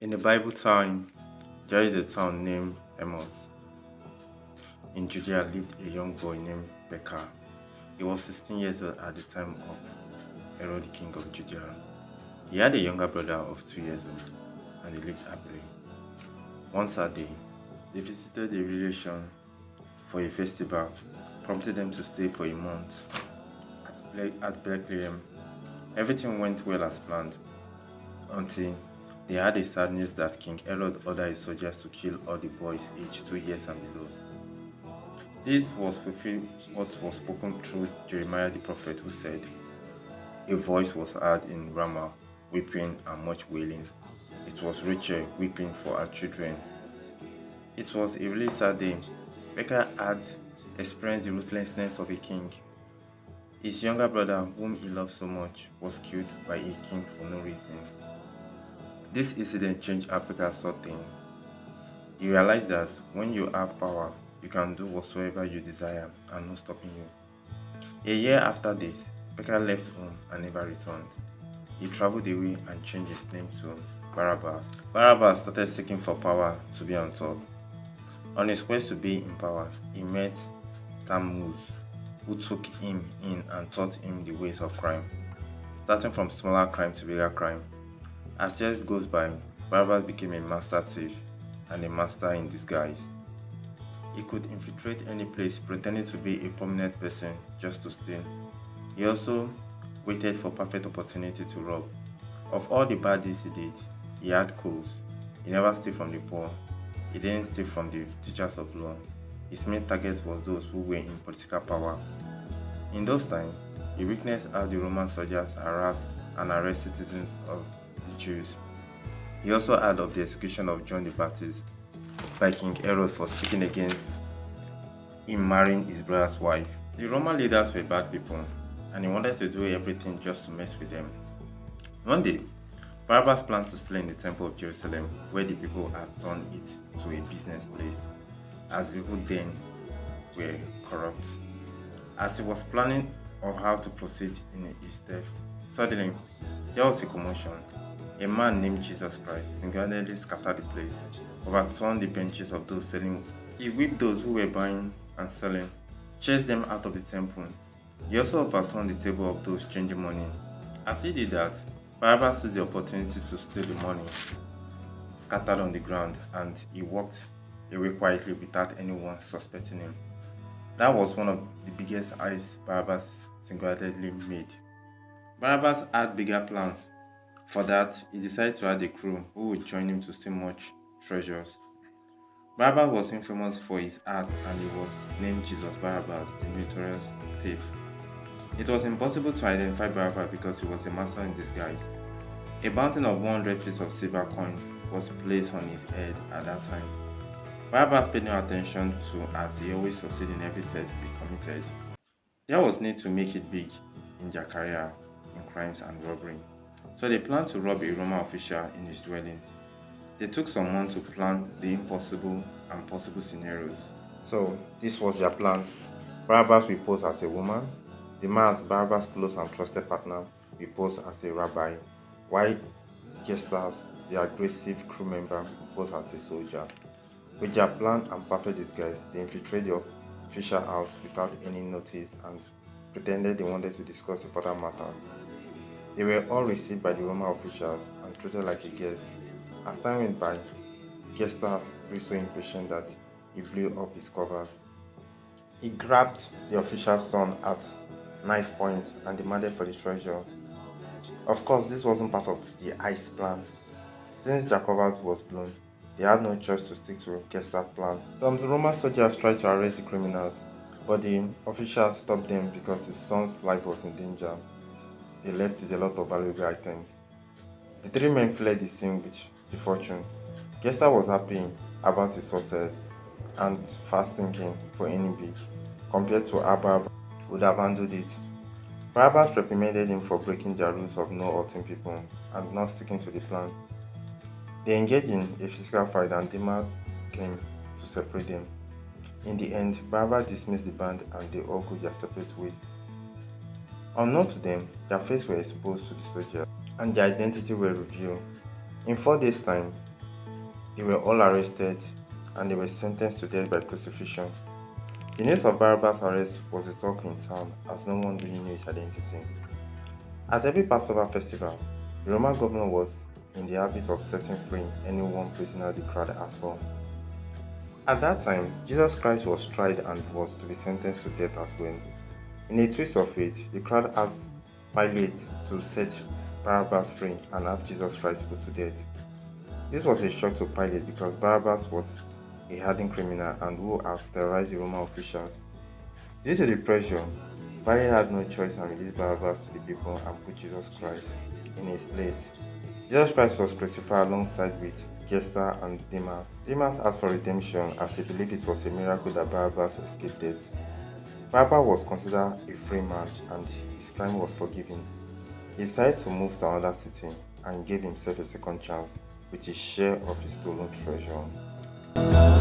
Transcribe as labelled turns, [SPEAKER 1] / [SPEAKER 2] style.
[SPEAKER 1] In the Bible time, there is a town named Amos. In Judea lived a young boy named Becca. He was 16 years old at the time of Herod, the king of Judea. He had a younger brother of 2 years old, and they lived happily. One Saturday, they visited a relation for a festival, prompted them to stay for a month at Bethlehem. Everything went well as planned until they had a sad news that King Herod ordered his soldiers to kill all the boys aged 2 years and below. This was fulfilled what was spoken through Jeremiah the prophet, who said, "A voice was heard in Ramah, weeping and much wailing. It was Rachel weeping for her children." It was a really sad day. Becca had experienced the ruthlessness of a king. His younger brother, whom he loved so much, was killed by a king for no reason. This incident changed Africa's saw things. He realized that when you have power, you can do whatsoever you desire and no stopping you. A year after this, Becca left home and never returned. He traveled away and changed his name to Barrabas. Barrabas started seeking for power to be on top. On his quest to be in power, he met Tammuz, who took him in and taught him the ways of crime, starting from smaller crime to bigger crime. As years goes by, Barrabas became a master thief and a master in disguise. He could infiltrate any place pretending to be a prominent person just to steal. He also waited for perfect opportunity to rob. Of all the bad deeds he did, he had codes. He never stole from the poor. He didn't steal from the teachers of law. His main target was those who were in political power. In those times, he witnessed how the Roman soldiers harassed and arrested citizens of the Jews. He also heard of the execution of John the Baptist by King Herod for speaking against him marrying his brother's wife. The Roman leaders were bad people, and he wanted to do everything just to mess with them. One day, Barrabas planned to slay in the temple of Jerusalem, where the people had turned it to a business place, as people then were corrupt. As he was planning on how to proceed in his theft, suddenly there was a commotion. A man named Jesus Christ single-handedly scattered the place, overturned the benches of those selling. He whipped those who were buying and selling, chased them out of the temple. He also overturned the table of those changing money. As he did that, Barrabas seized the opportunity to steal the money scattered on the ground, and he walked away quietly without anyone suspecting him. That was one of the biggest eyes Barrabas single-handedly made. Barrabas had bigger plans. For that, he decided to add a crew who would join him to steal much treasures. Barrabas was infamous for his art, and he was named Jesus Barrabas, the notorious thief. It was impossible to identify Barrabas because he was a master in disguise. A bounty of 100 pieces of silver coin was placed on his head at that time. Barrabas paid no attention to, as he always succeeded in every theft he committed. There was need to make it big in their career in crimes and robbery. So they planned to rob a Roman official in his dwelling. They took some months to plan the impossible and possible scenarios. So this was their plan. Barrabas will pose as a woman. The man, Barrabas' close and trusted partner, will pose as a rabbi, while Gestas, the aggressive crew member, will pose as a soldier. With their plan and perfect disguise, they infiltrated the official house without any notice and pretended they wanted to discuss important matters. They were all received by the Roman officials and treated like a guest. As time went by, Gestas grew so impatient that he blew up his covers. He grabbed the official's son at knife points and demanded for the treasure. Of course, this wasn't part of the heist plan. Since their covers was blown, they had no choice to stick to Gestas' plan. Some Roman soldiers tried to arrest the criminals, but the officials stopped them because his son's life was in danger. They left with a lot of valuable items. The three men fled the scene with the fortune. Gesta was happy about his success and fast thinking for any big, compared to how Barrabas would have handled it. Barrabas reprimanded him for breaking their rules of no hurting people and not sticking to the plan. They engaged in a physical fight and Dima came to separate them. In the end, Barrabas dismissed the band and they all go their separate ways. Unknown to them, their faces were exposed to the soldiers and their identity were revealed. In 4 days' time, They were all arrested and they were sentenced to death by crucifixion. The news of Barrabas' arrest was a talk in town as no one really knew his identity. At every Passover festival, the Roman governor was in the habit of setting free any one prisoner the crowd asked for. At that time, Jesus Christ was tried and was to be sentenced to death as well. In a twist of fate, the crowd asked Pilate to set Barabbas free and have Jesus Christ put to death. This was a shock to Pilate because Barrabas was a hardened criminal and who had terrorized the Roman officials. Due to the pressure, Pilate had no choice and released Barrabas to the people and put Jesus Christ in his place. Jesus Christ was crucified alongside with Jester and Demas. Demas asked for redemption as he believed it was a miracle that Barrabas escaped death. Barrabas was considered a free man and his crime was forgiven. He decided to move to another city and gave himself a second chance with his share of his stolen treasure.